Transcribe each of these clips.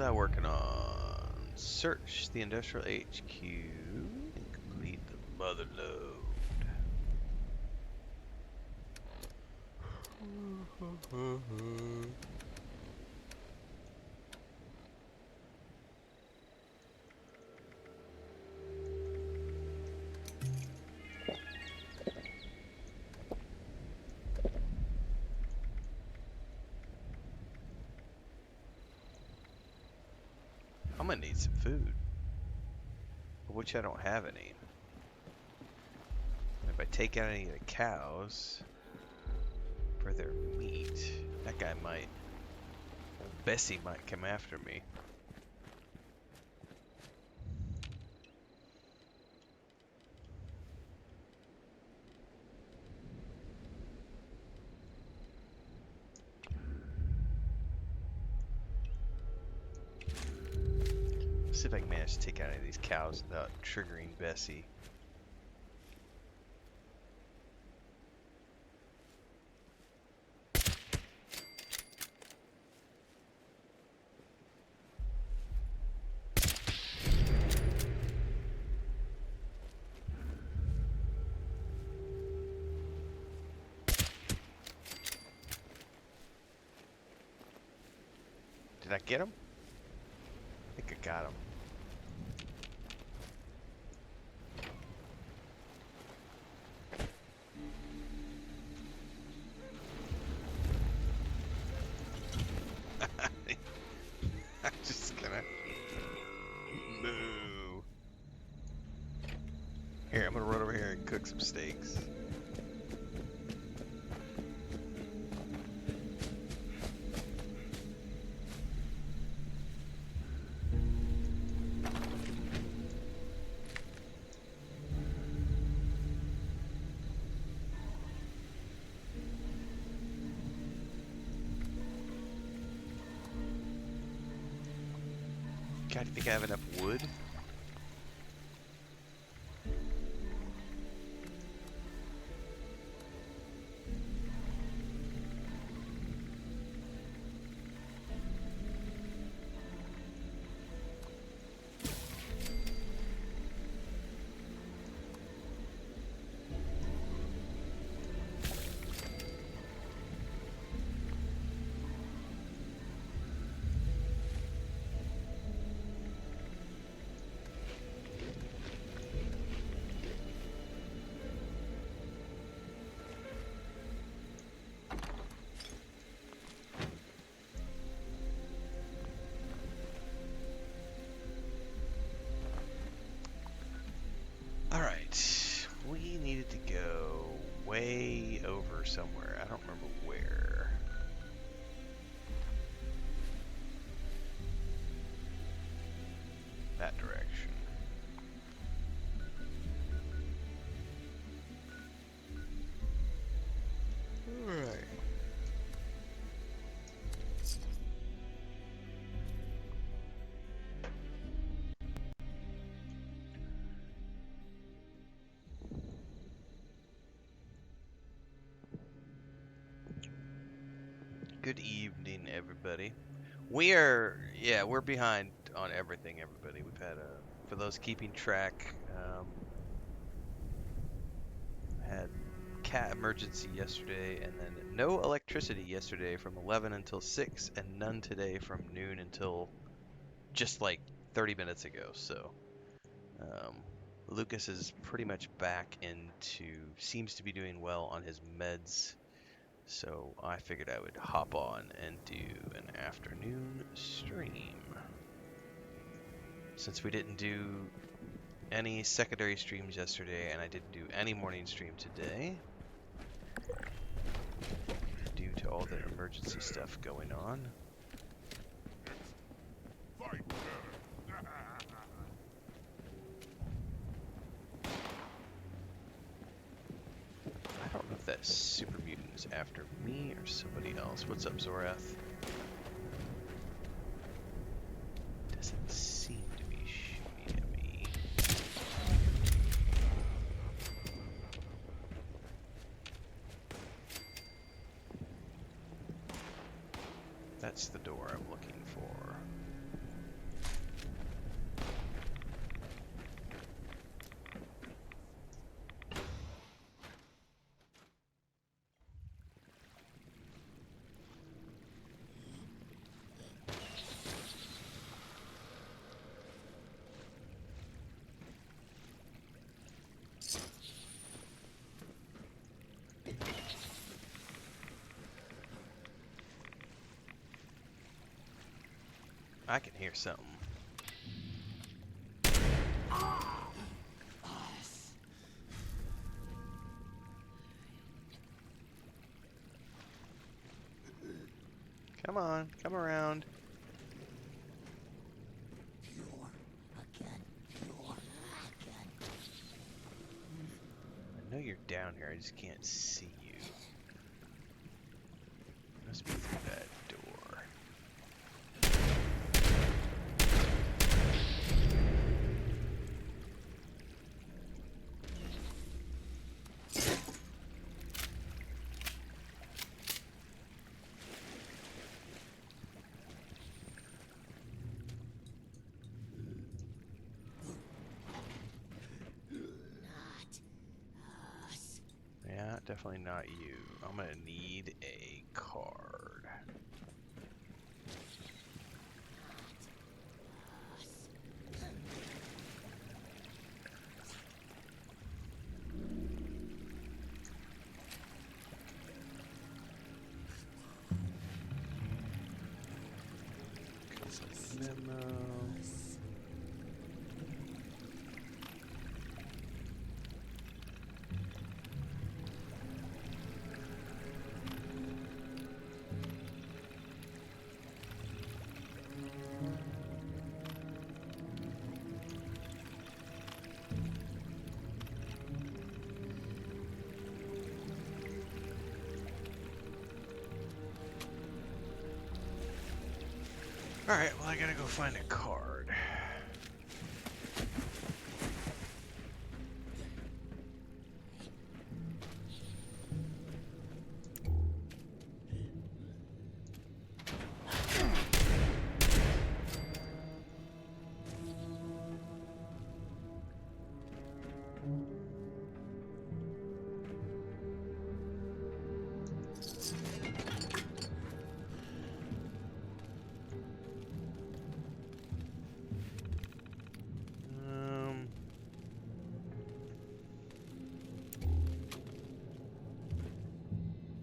that working on? Search the industrial HQ and complete the mother load. I'm gonna need some food, which I don't have any. If I take out any of the cows for their meat, that guy might, old Bessie might come after me. Let's see if I can manage to take out any of these cows without triggering Bessie. Did I get him? I think I got him. I'm just gonna move. Here, I'm gonna run over here and cook some steaks. God, do you think I have enough wood? Alright, we needed to go way over somewhere. I don't remember where. That direction. Alright. Good evening, everybody. We're behind on everything, everybody. We've had for those keeping track, had cat emergency yesterday, and then no electricity yesterday from 11 until 6, and none today from noon until just like 30 minutes ago. So, Lucas is pretty much back seems to be doing well on his meds. So I figured I would hop on and do an afternoon stream. Since we didn't do any secondary streams yesterday and I didn't do any morning stream today, due to all the emergency stuff going on. I don't know if that super mutant is after me or somebody else. What's up, Zorath? Doesn't seem to be shooting at me. That's the door I'm looking for. I can hear something. Come on, come around. I know you're down here, I just can't see you. Must be through that door. Yeah, definitely not you. I'm gonna need a card. Memo. Alright, well I gotta go find a card.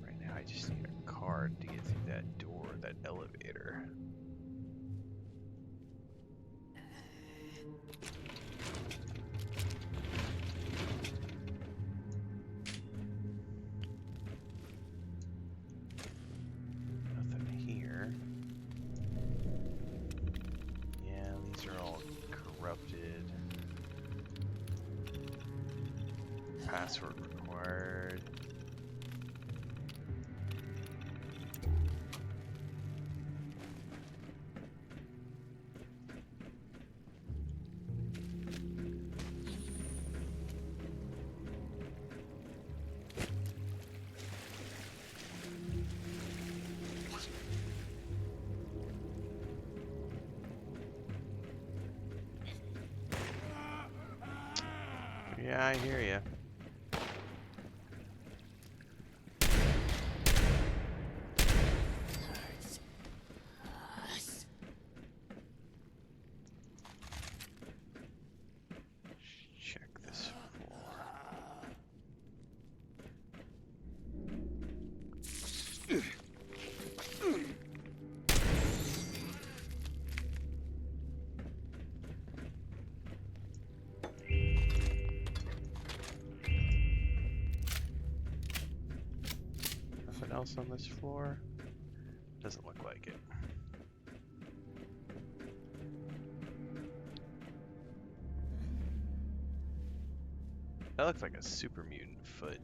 Right now I just need a card to get through that door, that elevator. Nothing here. Yeah, these are all corrupted. Password required. Yeah, I hear you. Check this floor. Nothing else on this floor? Doesn't look like it. That looks like a super mutant foot.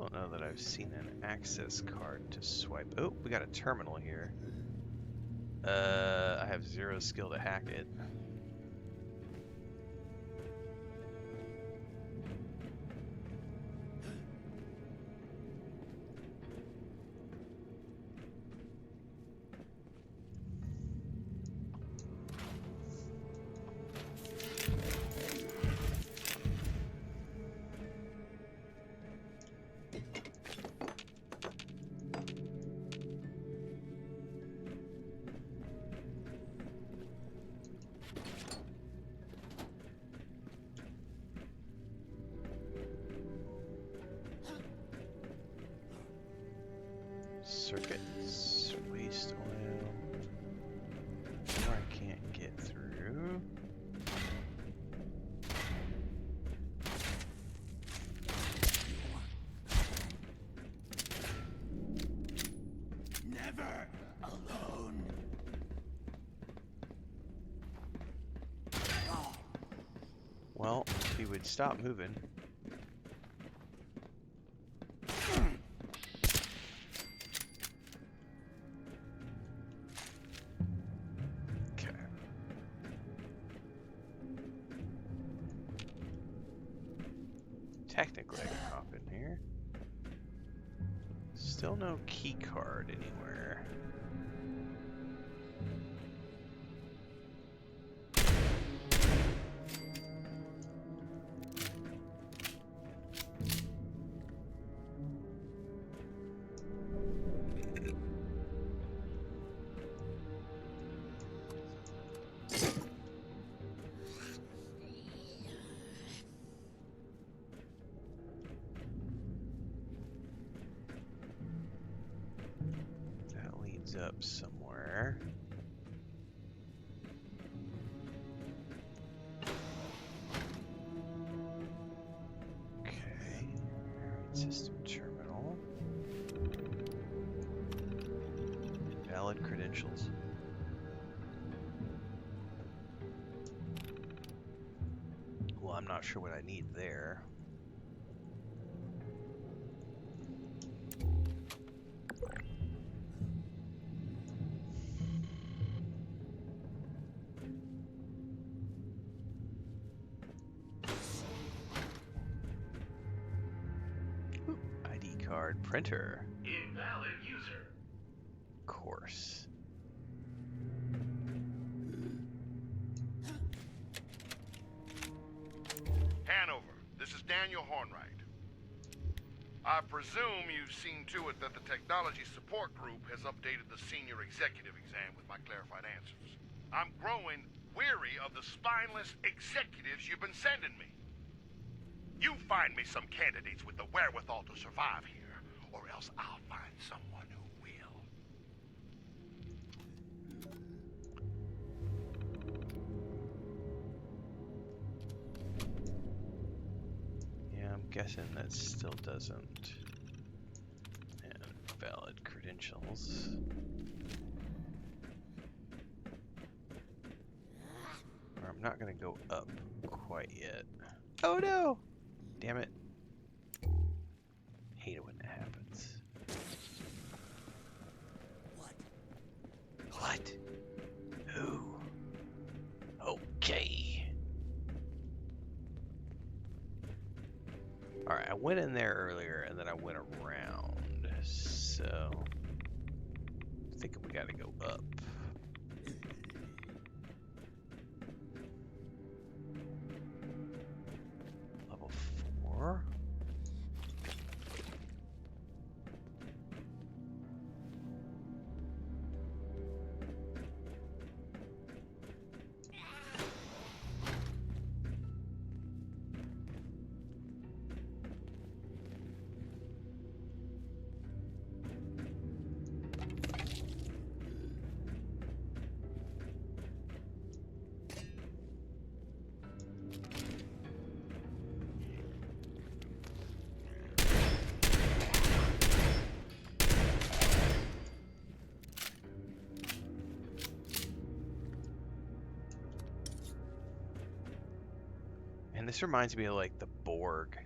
don't know that I've seen an access card to swipe. Oh, we got a terminal here. I have 0 skill to hack it. Circuits, waste oil. Or I can't get through. Never alone. Well, if he would stop moving. Technically, I can hop in here. Still no key card anywhere. Up somewhere. Okay. System terminal. Invalid credentials. Well, I'm not sure what I need there. Card printer. Invalid user. Course. Hanover, this is Daniel Hornwright. I presume you've seen to it that the Technology Support Group has updated the Senior Executive exam with my clarified answers. I'm growing weary of the spineless executives you've been sending me. You find me some candidates with the wherewithal to survive here, or else I'll find someone who will. Yeah, I'm guessing that still doesn't. And valid credentials. Or I'm not gonna go up quite yet. Oh no! Damn it. Hate it when that happens. What? Who? Okay. Alright, I went in there earlier and then I went around. So I think we gotta go up. Level 4. And this reminds me of like the Borg.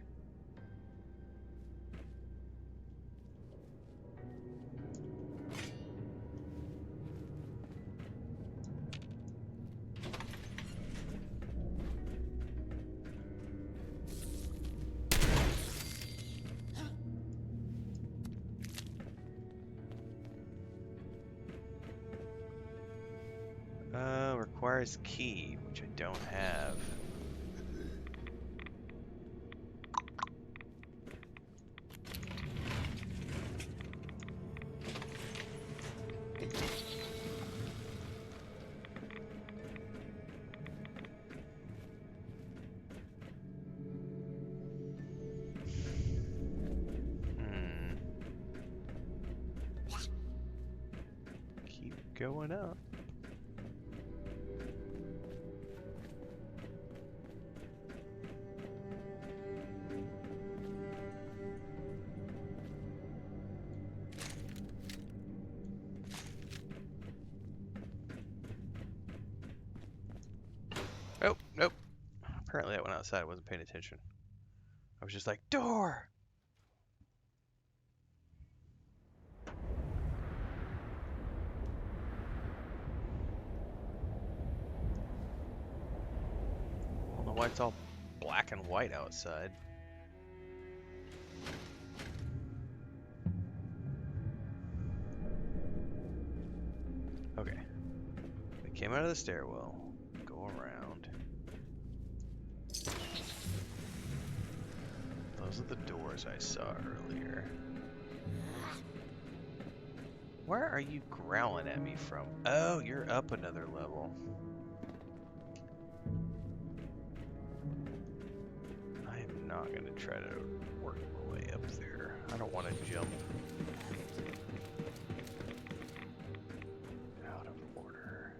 requires key, which I don't have. Keep going up. Oh, nope. Apparently that went outside. I wasn't paying attention. I was just like, door! I don't know why it's all black and white outside. Okay. We came out of the stairwell. Go around. Those are the doors I saw earlier. Where are you growling at me from? Oh, you're up another level. I am not going to try to work my way up there. I don't want to jump. Out of order.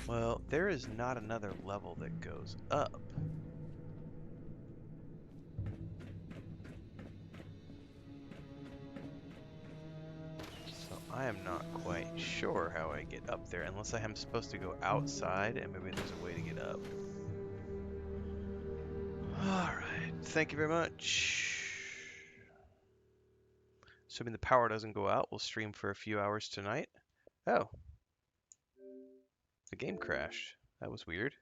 Well, there is not another level that goes up. So I am not quite sure how I get up there, unless I am supposed to go outside and maybe there's a way to get up. Alright, thank you very much. Assuming the power doesn't go out, we'll stream for a few hours tonight. Oh, the game crashed. That was weird.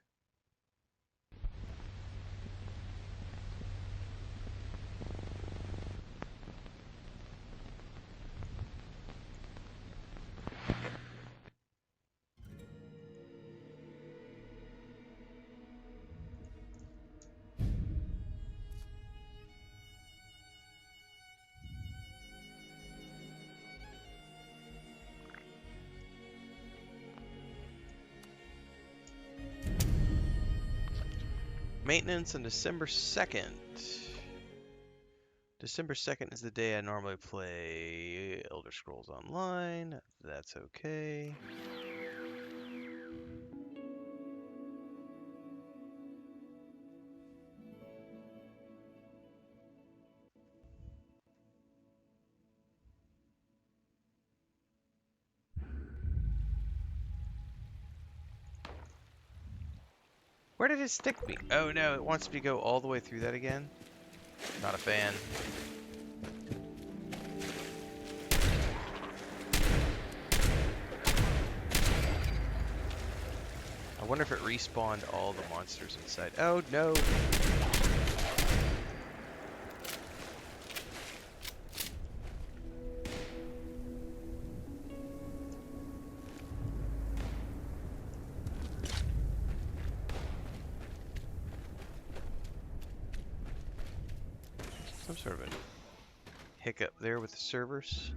Maintenance on December 2nd. December 2nd is the day I normally play Elder Scrolls Online. That's okay. Where did it stick me? Oh no, it wants me to go all the way through that again? Not a fan. I wonder if it respawned all the monsters inside. Oh no! Some sort of a hiccup there with the servers.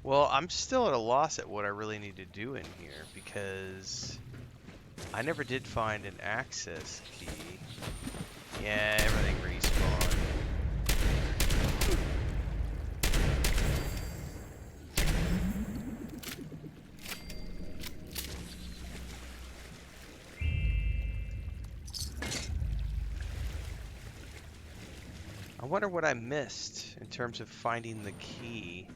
Well, I'm still at a loss at what I really need to do in here because I never did find an access key. Yeah, everything respawned. I wonder what I missed in terms of finding the key.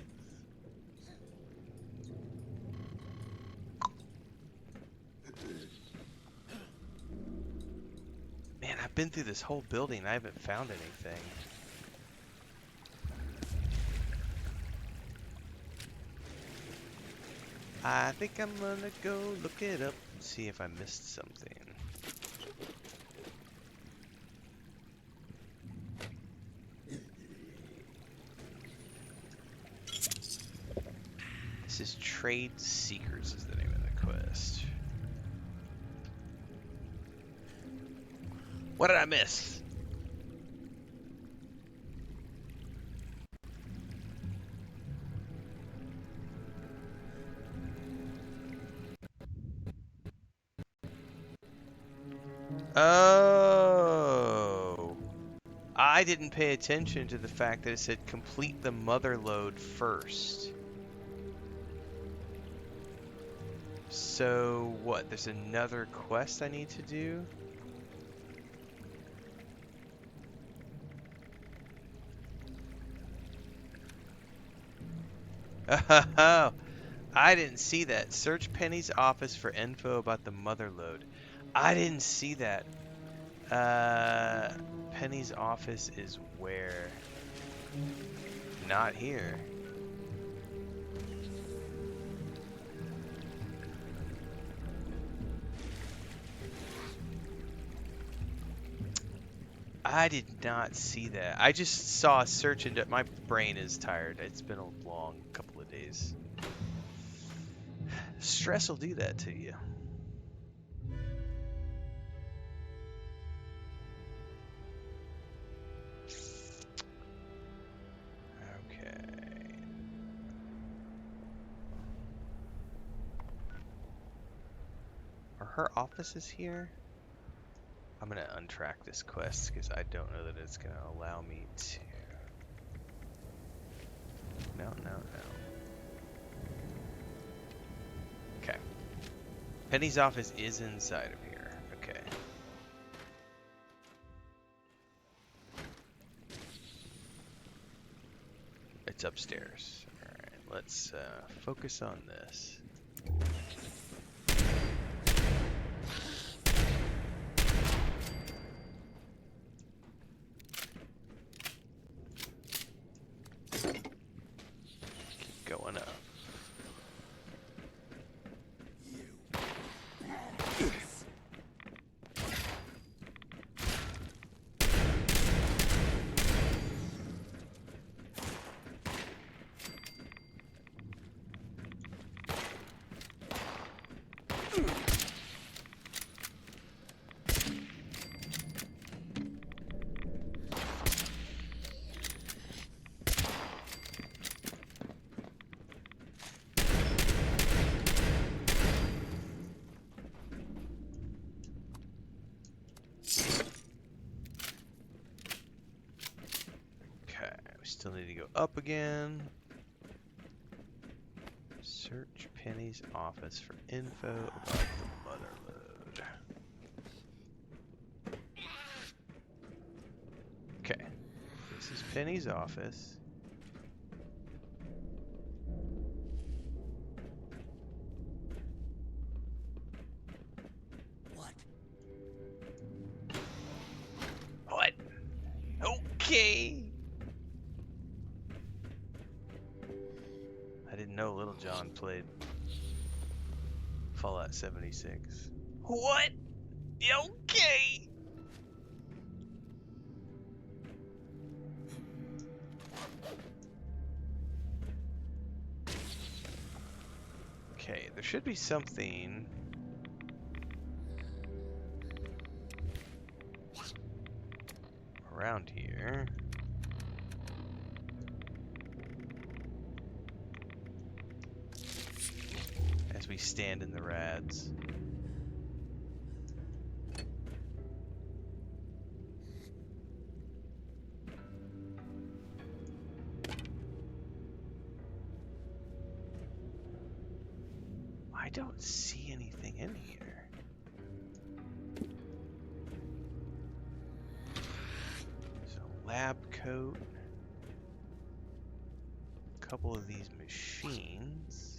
Man, I've been through this whole building. I haven't found anything. I think I'm gonna go look it up and see if I missed something. This is Trade Seekers is the name of the quest. What did I miss? Oh, I didn't pay attention to the fact that it said complete the mother load first. So what? There's another quest I need to do? Oh, I didn't see that. Search Penny's office for info about the mother load. I didn't see that. Penny's office is where? Not here. I did not see that. I just saw a search into my brain is tired. It's been a long couple of days. Stress will do that to you. Okay. Are her offices here? I'm gonna untrack this quest because I don't know that it's gonna allow me to. No, no, no. Okay. Penny's office is inside of here. Okay. It's upstairs. Alright, let's focus on this. Keep going up. Still need to go up again. Search Penny's office for info about the mother load. Okay. This is Penny's office. What? What? Okay. I didn't know Little John played Fallout 76. What? Okay. Okay, there should be something around here. As we stand in the rads. I don't see anything in here. So lab coat. A couple of these machines.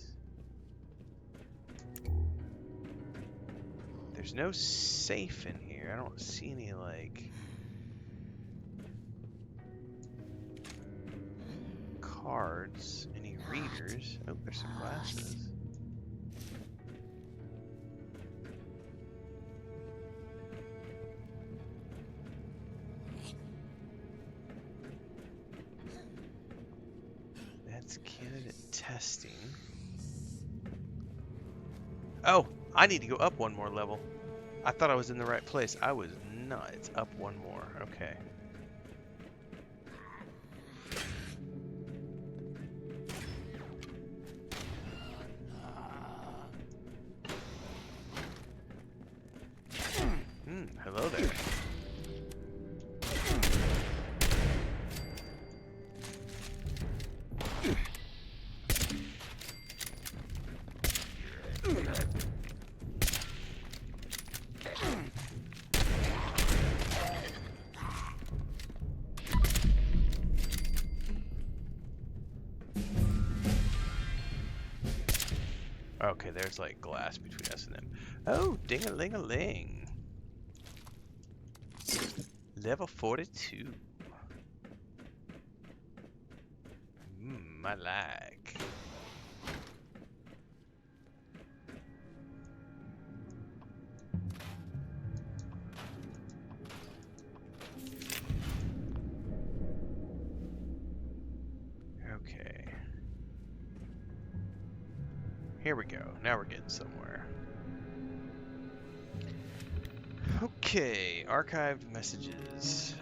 There's no safe in here. I don't see any, like, cards, any readers. Oh, there's some glasses. That's candidate testing. Oh, I need to go up one more level. I thought I was in the right place. I was not. It's up one more. Okay. Hello there. Okay, there's like glass between us and them. Oh, ding-a-ling-a-ling. Level 42. I like. Okay. Here we go. Now we're getting somewhere. Okay, archived messages.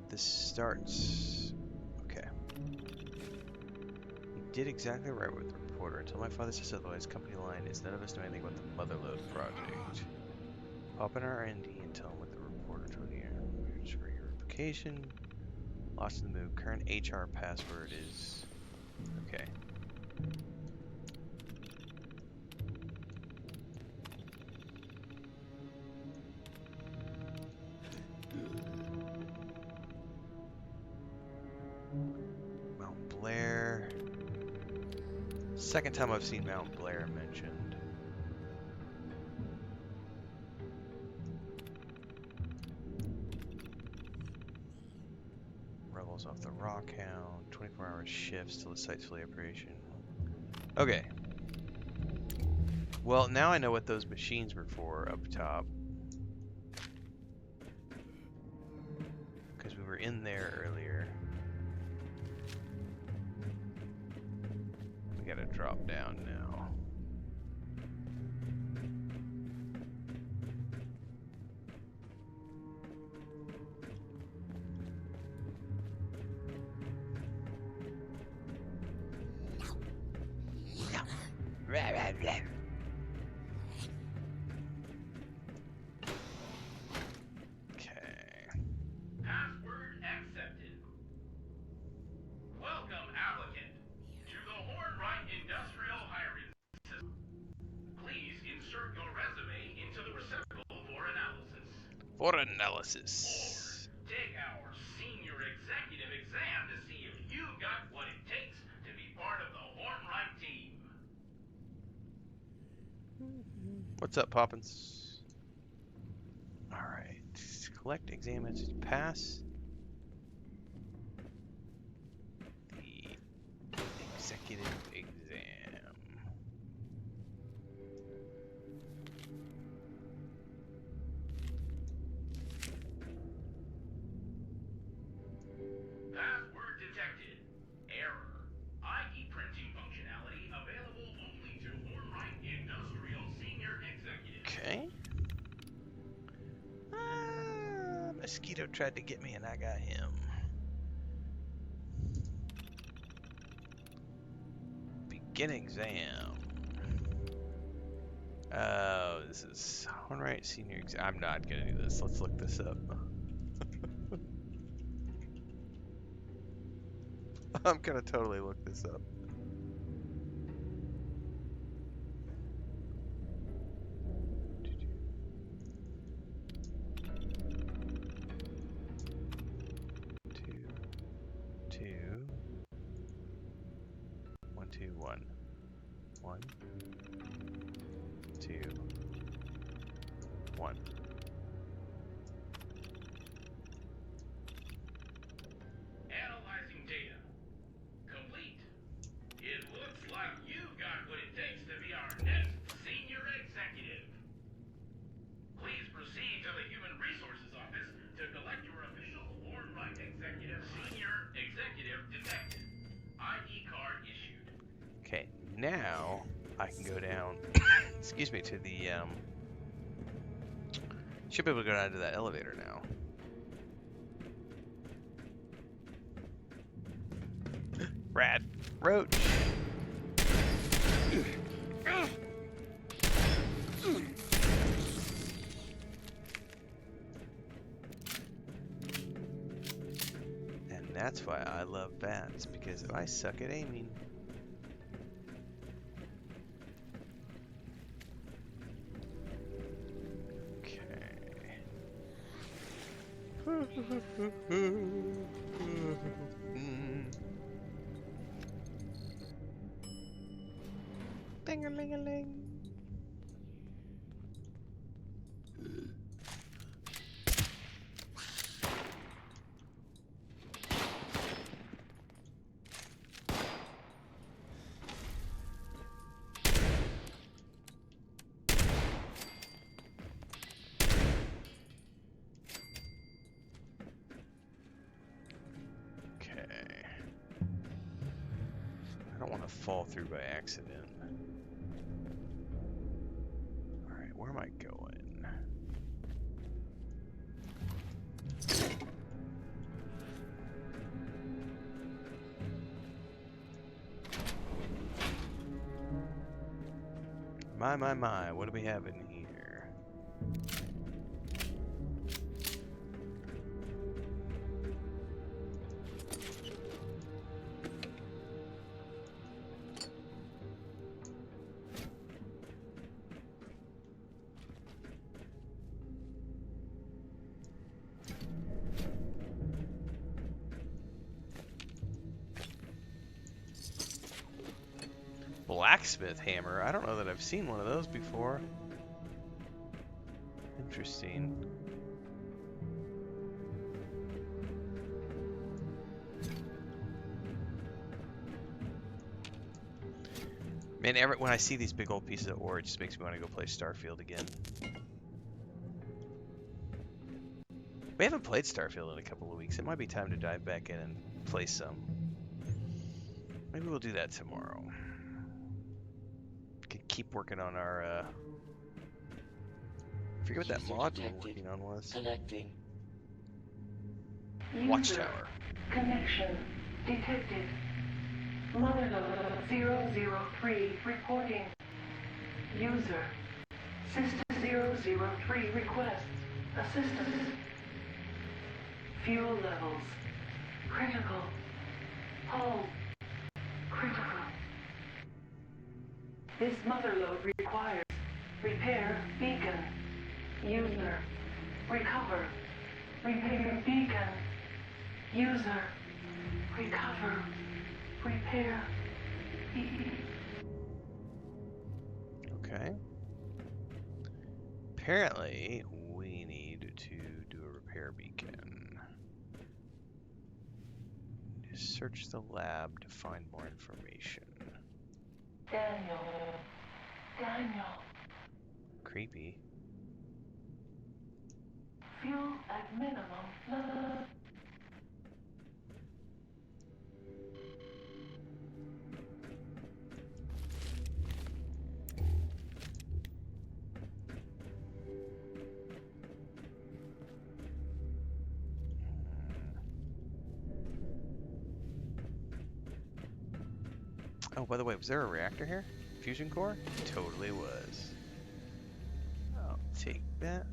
This starts. Okay. You did exactly right with the reporter. Until my father says otherwise, company line is none of us know anything about the Motherload project. Pop in our ND and tell him what the reporter told you. For your replication. Lost in the move. Current HR password is. Okay. Mount Blair. Second time I've seen Mount Blair mentioned. Rebels off the Rockhound. 24-hour shifts till the site's fully operational. Okay. Well, now I know what those machines were for up top. Because we were in there earlier. We gotta drop down now. Password accepted. Welcome, applicant, to the Hornwright Industrial Hiring System. Please insert your resume into the receptacle for analysis. For Or analysis. take our senior executive exam to see if you've got what it takes to be part of the Hornwright team. What's up, Poppins? Alright. Collect exam message. Pass the executive exam. Password detected. Error. ID printing functionality available only to Hornwright Industrial Senior Executive. Okay. Mosquito tried to get me and I got him. Begin exam. Oh, this is Hornwright Senior Exam. I'm not gonna do this. Let's look this up. I'm gonna totally look this up. Two, 1, 2, 1. 1, 2, 1. Analyzing data. Complete. It looks like you've got what it takes to be our next senior executive. Please proceed to the Human Resources Office to collect your official Hornwright Executive Senior Executive detected. ID card issued. Okay, now I can go down, excuse me, to the, should be able to go down to that elevator now. Rad roach. And that's why I love bats, because I suck at aiming. Ding-a-ling-a-ling. Okay. I don't want to fall through by accident. Alright, where am I going? My, what do we have in here? Blacksmith hammer? I don't know that I've seen one of those before. Interesting. Man, when I see these big old pieces of ore, it just makes me want to go play Starfield again. We haven't played Starfield in a couple of weeks. It might be time to dive back in and play some. Maybe we'll do that tomorrow. Could keep working on our, I forget what that mod we were working on was. Connecting. Watchtower. Connection detected. Motherlode 003 reporting. User. System 003 requests assistance. Fuel levels critical. Hull critical. This motherlode requires repair beacon. User. Recover. Repair beacon. User. Recover. Repair. Okay. Apparently, we need to do a repair beacon. Search the lab to find more information. Daniel. Creepy. Fuel at minimum. Oh, by the way, was there a reactor here? Fusion core? Totally was. I'll take that.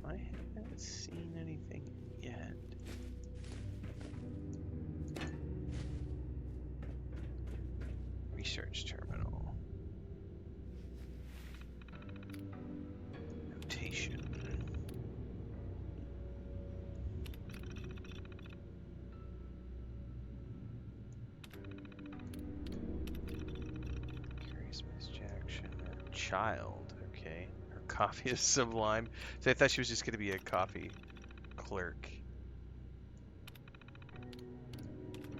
I haven't seen anything yet. Research terminal. Notation. Curious Miss Jackson. Child. Okay. Her coffee is sublime. So I thought she was just going to be a coffee clerk.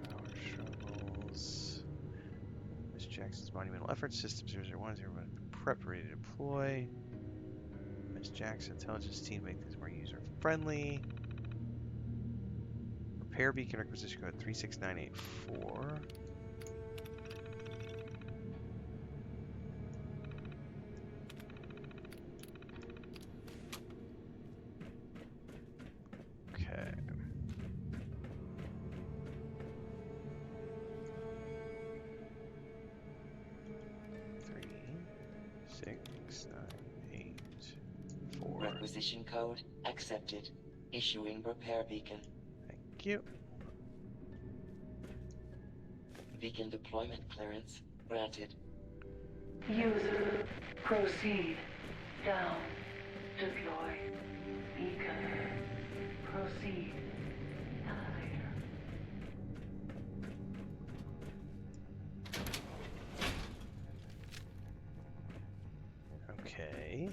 Power struggles. Miss Jackson's monumental efforts. System 00101. prep ready to deploy. Miss Jackson intelligence team make things more user friendly. Repair beacon requisition code 36984. Okay. Three, 6, 9, 8, 4. Requisition code accepted. Issuing repair beacon. Thank you. Beacon deployment clearance granted. User, proceed. Down. Deploy. Beacon. Proceed. Elevator. Okay.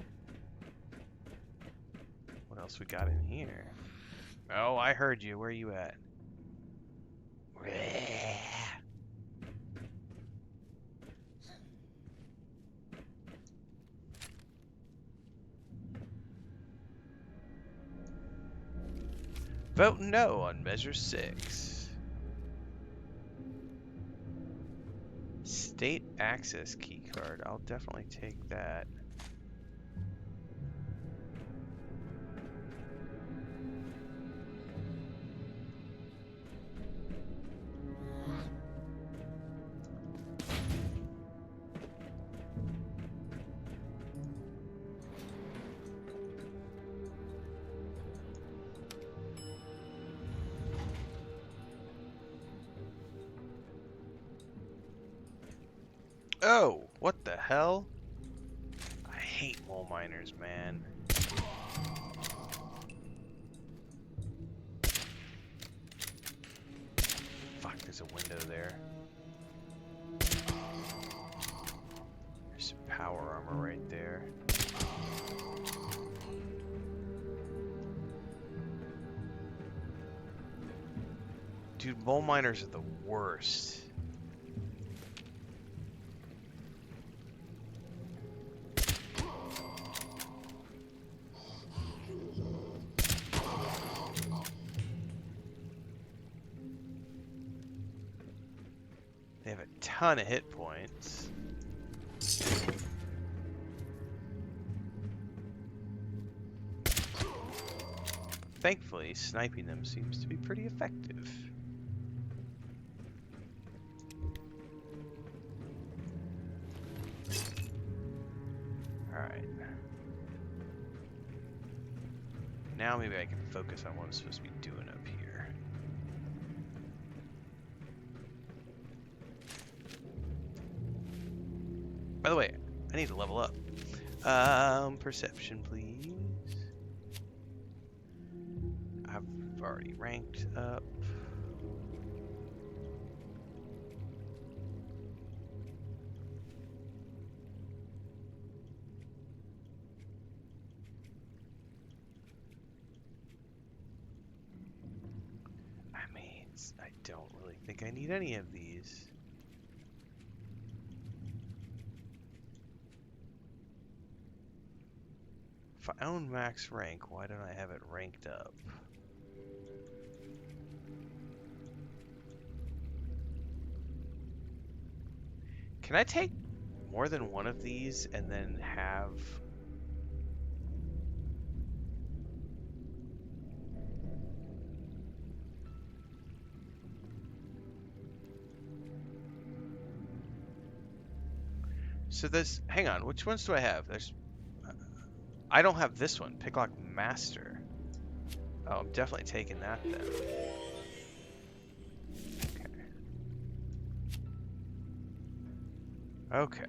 What else we got in here? Oh, I heard you. Where are you at? Vote no on measure 6. State access keycard. I'll definitely take that. Oh, what the hell? I hate mole miners, man. Fuck, there's a window there. There's some power armor right there. Dude, mole miners are the worst. They have a ton of hit points. Thankfully, sniping them seems to be pretty effective. Alright. Now maybe I can focus on what I'm supposed to be doing up here. By the way, I need to level up. Perception, please. I've already ranked up. I mean, I don't really think I need any of these. If I own max rank, why don't I have it ranked up? Can I take more than one of these and then have... So this, hang on, which ones do I have? There's, I don't have this one, Picklock Master. Oh, I'm definitely taking that then. Okay. Okay.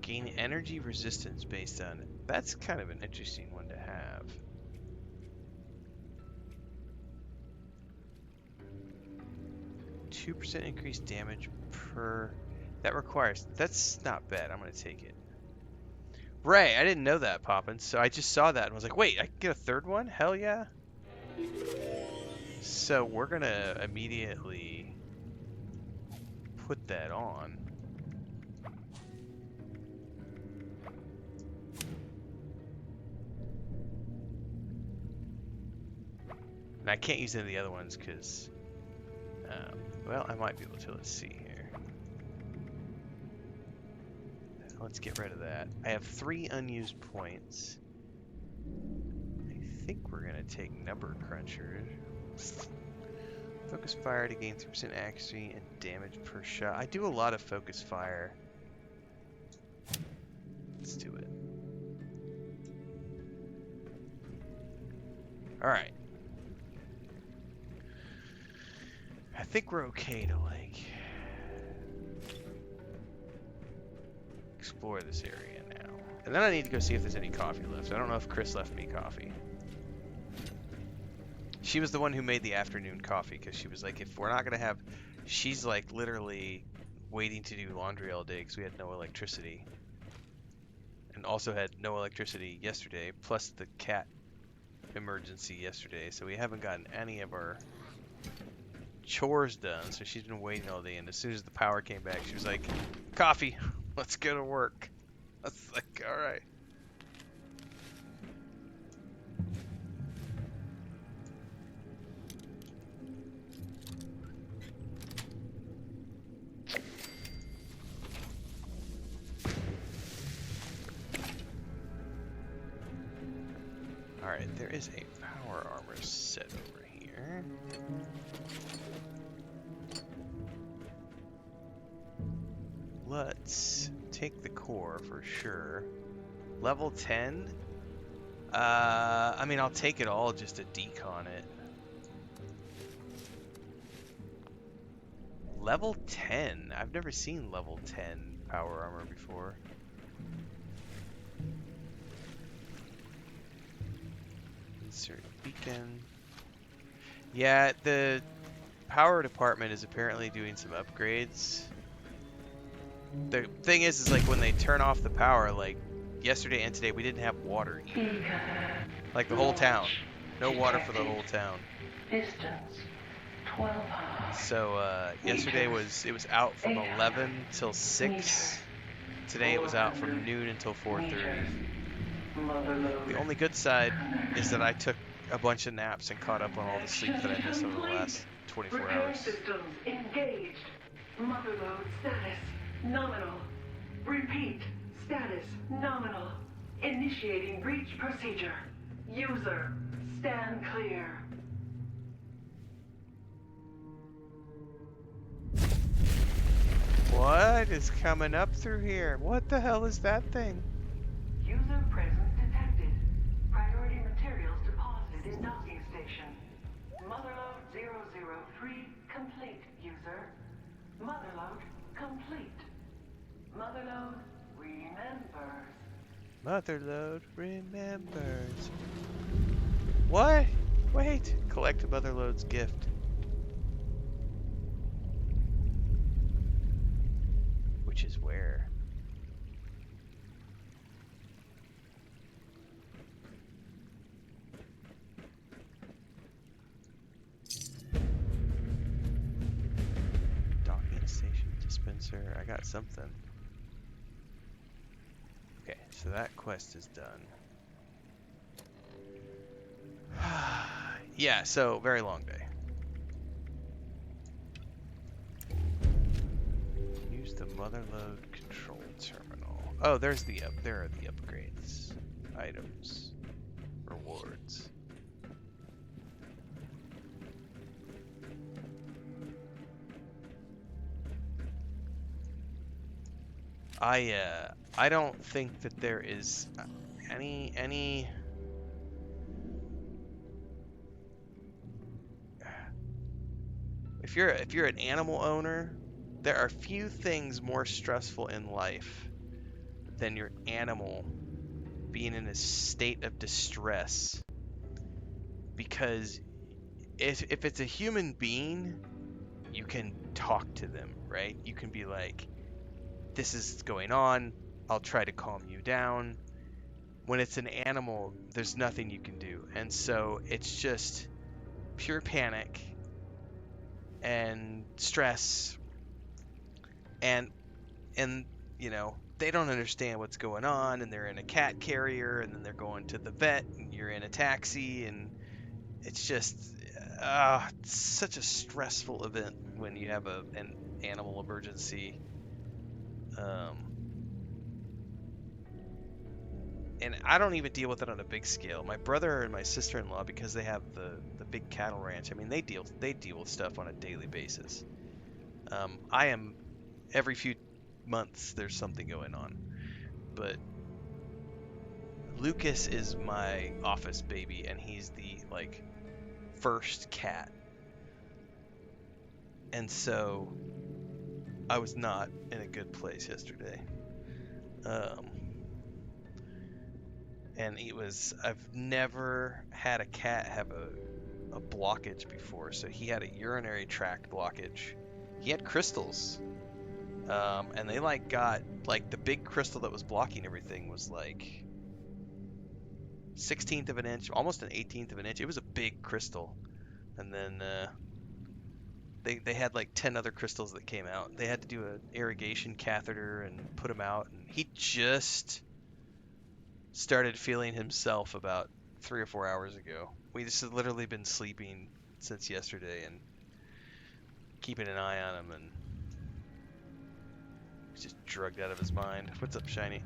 Gain energy resistance based on it. That's kind of an interesting one to have. %2 increased damage per... That requires... That's not bad. I'm going to take it. Right, I didn't know that, Poppin. So I just saw that and was like, wait, I can get a third one? Hell yeah. So we're gonna immediately put that on. And I can't use any of the other ones because, well, I might be able to. Let's see here. Let's get rid of that. I have 3 unused points. I think we're gonna take number cruncher. Focus fire to gain 3% accuracy and damage per shot. I do a lot of focus fire. Let's do it. Alright. I think we're okay to, like, explore this area now. And then I need to go see if there's any coffee left. I don't know if Chris left me coffee. She was the one who made the afternoon coffee because she was like, if we're not going to have... She's, like, literally waiting to do laundry all day because we had no electricity. And also had no electricity yesterday, plus the cat emergency yesterday. So we haven't gotten any of our chores done. So she's been waiting all day. And as soon as the power came back, she was like, coffee, let's go to work. I was like, all right. Alright, there is a power armor set over here. Let's take the core for sure. Level 10? I mean, I'll take it all just to decon it. Level 10? I've never seen level 10 power armor before. Insert beacon. Yeah, the power department is apparently doing some upgrades. The thing is like when they turn off the power, like yesterday and today, we didn't have water either. Like the whole town. No water for the whole town. Distance 12 miles. So yesterday it was out from 11 till 6. Today it was out from noon until 4:30. The only good side is that I took a bunch of naps and caught up on all the sleep that I missed over the last 24 Repair hours. systems engaged. Motherload status nominal. Repeat, status nominal. Initiating breach procedure. User, stand clear. What is coming up through here? What the hell is that thing? User presence detected. Priority materials deposited in docking station. Motherload 003 complete, user. Motherload complete. Motherload remembers. Motherload remembers. What? Wait. Collect Motherload's gift. Which is where? Docking station dispenser. I got something. Okay, so that quest is done. Yeah, so very long day. Use the Motherload control terminal. Oh, there are the upgrades. Items. Rewards. I don't think that there is any if you're an animal owner, there are few things more stressful in life than your animal being in a state of distress. Because if it's a human being, you can talk to them, right? You can be like, this is going on, I'll try to calm you down. when it's an animal, there's nothing you can do. And so it's just pure panic and stress, and and they don't understand what's going on, and they're in a cat carrier, and then they're going to the vet, and you're in a taxi, and it's just it's such a stressful event when you have an animal emergency. um, and I don't even deal with it on a big scale. My brother and my sister-in-law, because they have the big cattle ranch, I mean, they deal with stuff on a daily basis. I am every few months there's something going on, but Lucas is my office baby, and he's the like first cat, and so I was not in a good place yesterday. Um, and I've never had a cat have a blockage before. So he had a urinary tract blockage. He had crystals. And they got the big crystal that was blocking everything was like 1/16 of an inch, almost an 1/18 of an inch. It was a big crystal. And then they had like 10 other crystals that came out. They had to do an irrigation catheter and put them out. And he just started feeling himself about 3 or 4 hours ago. We just had literally been sleeping since yesterday and keeping an eye on him, and he's just drugged out of his mind. What's up, Shiny?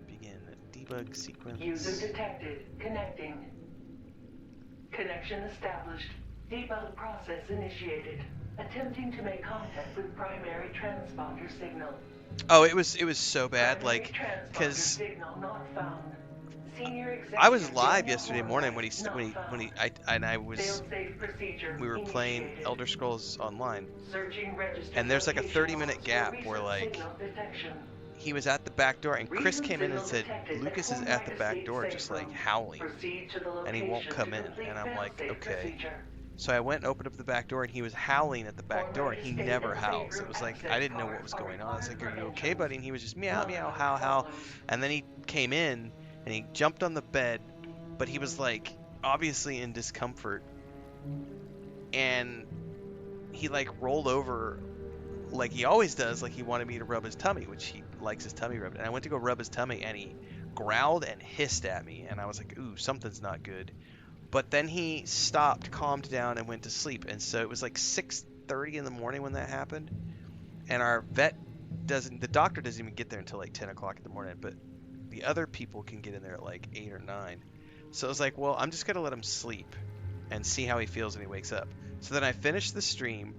Begin debug sequence. User detected. Connecting. Connection established. Debug process initiated. Attempting to make contact with primary transponder signal. Oh, it was so bad, Primary because signal not found. Senior I was executive live Daniel yesterday morning when Horvath not found. I was Fail-safe procedure we were playing initiated. Elder Scrolls Online, Searching registered and there's like a location 30-minute logs gap for where recent signal detection. he was at the back door, and Chris Recent came in and signal said detected Lucas is at at the Hornwright back Estate door safe just room. howling, Proceed to the and he won't location come to in. complete And I'm like, fail-safe okay. procedure. So I went and opened up the back door, and he was howling at the back door, and he Hornwright never Estate and howls. safe It room was like I access didn't know what cards was are going on. I was like, required "Are you for okay, entrance. buddy?" And he was just meow meow Lockout how how, follows. and then he came in and he jumped on the bed, but he was like obviously in discomfort, and he like rolled over like he always does, like he wanted me to rub his tummy, which he likes his tummy rubbed. And I went to go rub his tummy, and he growled and hissed at me, and I was like, "Ooh, something's not good." But then he stopped, calmed down, and went to sleep. And so it was like 6:30 in the morning when that happened. And our the doctor doesn't even get there until like 10 o'clock in the morning, but the other people can get in there at like 8 or 9. So I was like, well, I'm just going to let him sleep and see how he feels when he wakes up. So then I finished the stream,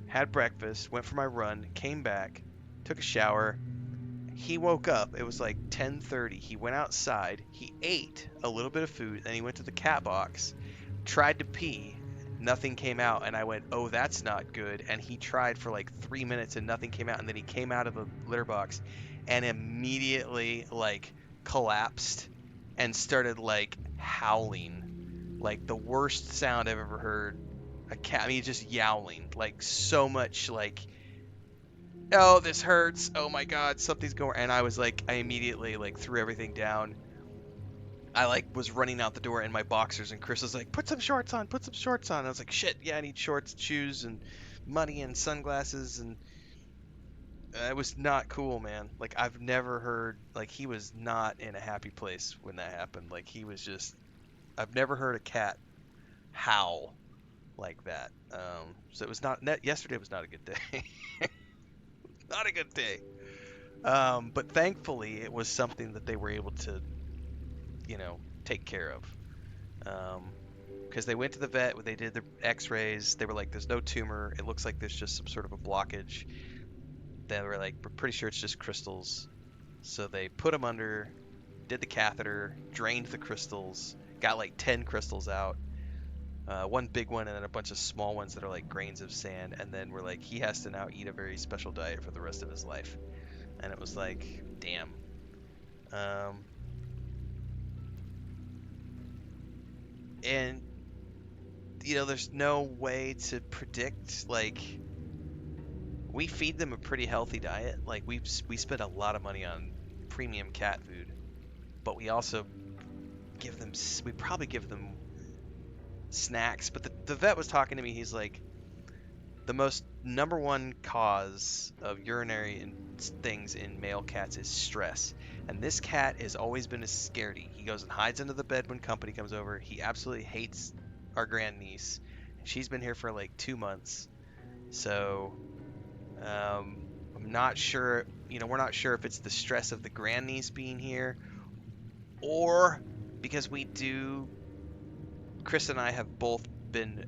had breakfast, went for my run, came back, took a shower. He woke up. It was like 10:30. He went outside. He ate a little bit of food. Then he went to the cat box, tried to pee. Nothing came out. And I went, oh, that's not good. And he tried for like 3 minutes and nothing came out. And then he came out of the litter box and immediately like collapsed and started like howling. Like the worst sound I've ever heard. A cat, I mean, just yowling. Like so much like, oh, this hurts. Oh my God, something's going. And I was like, I immediately like threw everything down. I like was running out the door in my boxers, and Chris was like, put some shorts on, put some shorts on. I was like, shit, yeah, I need shorts, shoes, and money and sunglasses. And it was not cool, man. Like I've never heard, like he was not in a happy place when that happened. Like he was just, I've never heard a cat howl like that. So it was not, yesterday was not a good day. Not a good day. But thankfully, it was something that they were able to, take care of. Because they went to the vet, they did the x-rays, they were like, there's no tumor, it looks like there's just some sort of a blockage. They were like, we're pretty sure it's just crystals. So they put him under, did the catheter, drained the crystals, got like 10 crystals out. One big one and then a bunch of small ones that are like grains of sand. And then we're like, he has to now eat a very special diet for the rest of his life. And it was like, damn. And there's no way to predict. Like, we feed them a pretty healthy diet. Like we spend a lot of money on premium cat food, but we also we probably give them snacks. But the vet was talking to me. He's like, the most number one cause of urinary and things in male cats is stress. And this cat has always been a scaredy. He goes and hides under the bed when company comes over. He absolutely hates our grandniece. She's been here for like 2 months. So I'm not sure, we're not sure if it's the stress of the grandniece being here or because Chris and I have both been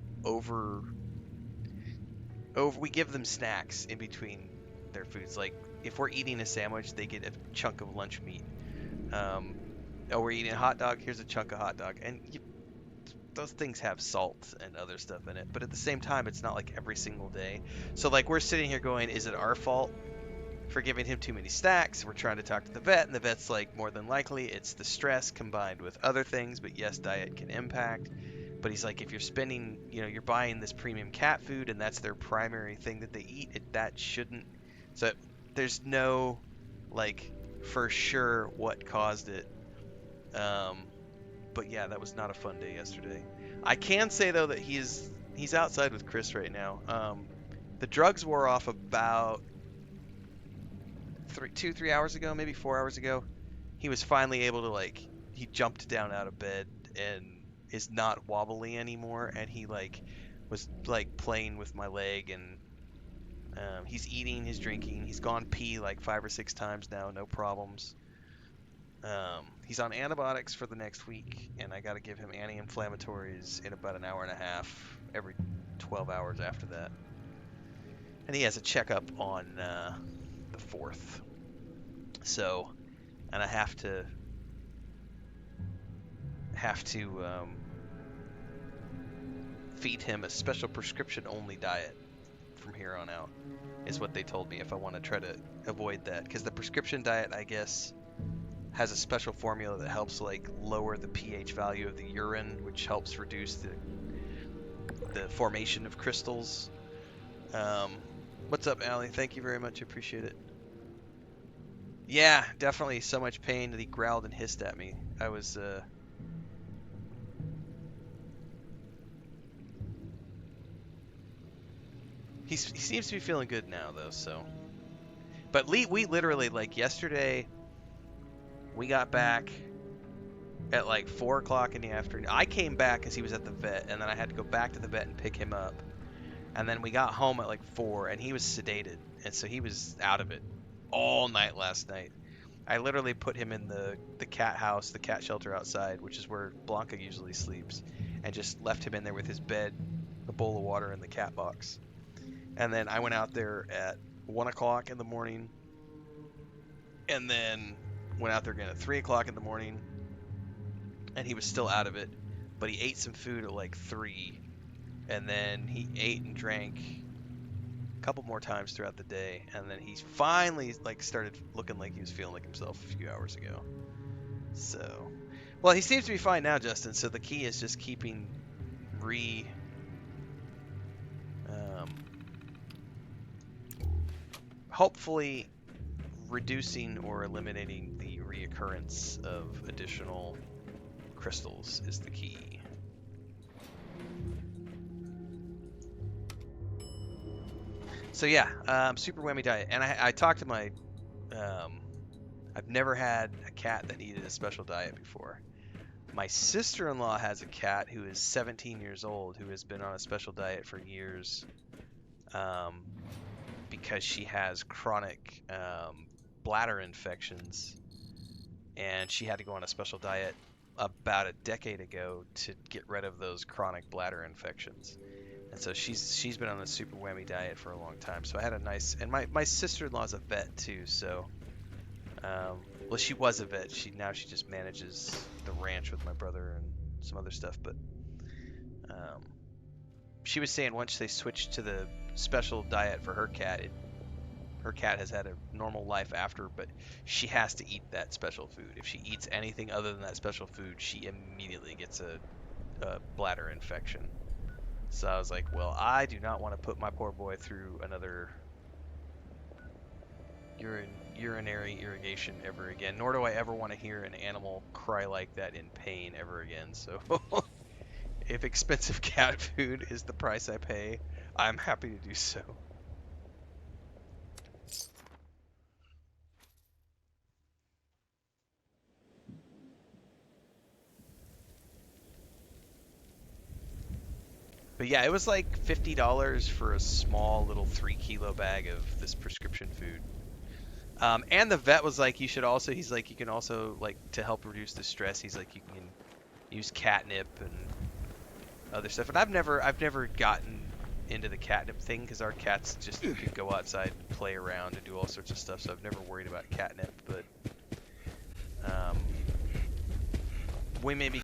we give them snacks in between their foods. Like if we're eating a sandwich, they get a chunk of lunch meat. We're eating a hot dog, here's a chunk of hot dog. And those things have salt and other stuff in it, but at the same time, it's not like every single day. So like we're sitting here going, is it our fault for giving him too many snacks? We're trying to talk to the vet, and the vet's like, more than likely it's the stress combined with other things, but yes, diet can impact. But he's like, if you're spending, you're buying this premium cat food and that's their primary thing that they eat, that shouldn't. So there's no, like, for sure what caused it. But yeah, that was not a fun day yesterday. I can say though that he's outside with Chris right now. The drugs wore off about 3 hours ago, maybe 4 hours ago. He was finally able to he jumped down out of bed and is not wobbly anymore, and he was playing with my leg, and he's eating, he's drinking, he's gone pee like 5 or 6 times now, no problems. He's on antibiotics for the next week, and I got to give him anti-inflammatories in about an hour and a half every 12 hours after that. And he has a checkup on the 4th. So, and I have to feed him a special prescription-only diet from here on out, is what they told me if I want to try to avoid that. Because the prescription diet, I guess, has a special formula that helps lower the pH value of the urine, which helps reduce the formation of crystals. What's up, Allie? Thank you very much. Appreciate it. Yeah, definitely so much pain that he growled and hissed at me. I was he seems to be feeling good now though, so. But we literally, yesterday, we got back at 4 o'clock in the afternoon. I came back because he was at the vet, and then I had to go back to the vet and pick him up. And then we got home at 4, and he was sedated, and so he was out of it all night last night. I literally put him in the cat house, the cat shelter outside, which is where Blanca usually sleeps, and just left him in there with his bed, a bowl of water, and the cat box. And then I went out there at 1 o'clock in the morning, and then went out there again at 3 o'clock in the morning, and he was still out of it, but he ate some food at 3, and then he ate and drank a couple more times throughout the day, and then he finally started looking like he was feeling like himself a few hours ago. So, well, he seems to be fine now, Justin, so the key is just keeping hopefully reducing or eliminating the reoccurrence of additional crystals is the key. So yeah, super whammy diet. And I talked to my, I've never had a cat that needed a special diet before. My sister-in-law has a cat who is 17 years old who has been on a special diet for years. Because she has chronic bladder infections, and she had to go on a special diet about a decade ago to get rid of those chronic bladder infections. And so she's been on a super whammy diet for a long time. So I had a nice, and my sister-in-law is a vet too. So, well, she was a vet. She just manages the ranch with my brother and some other stuff. But she was saying once they switched to the special diet for her cat, her cat has had a normal life after, but she has to eat that special food. If she eats anything other than that special food, she immediately gets a bladder infection. So I was like, well, I do not want to put my poor boy through another urine urinary irrigation ever again, nor do I ever want to hear an animal cry like that in pain ever again. So if expensive cat food is the price I pay, I'm happy to do so. But yeah, it was like $50 for a small little 3 kilo bag of this prescription food. And the vet was like, he's like, you can also, like, to help reduce the stress, he's like, you can use catnip and other stuff. And I've never gotten into the catnip thing because our cats just could go outside and play around and do all sorts of stuff. So I've never worried about catnip. But we may be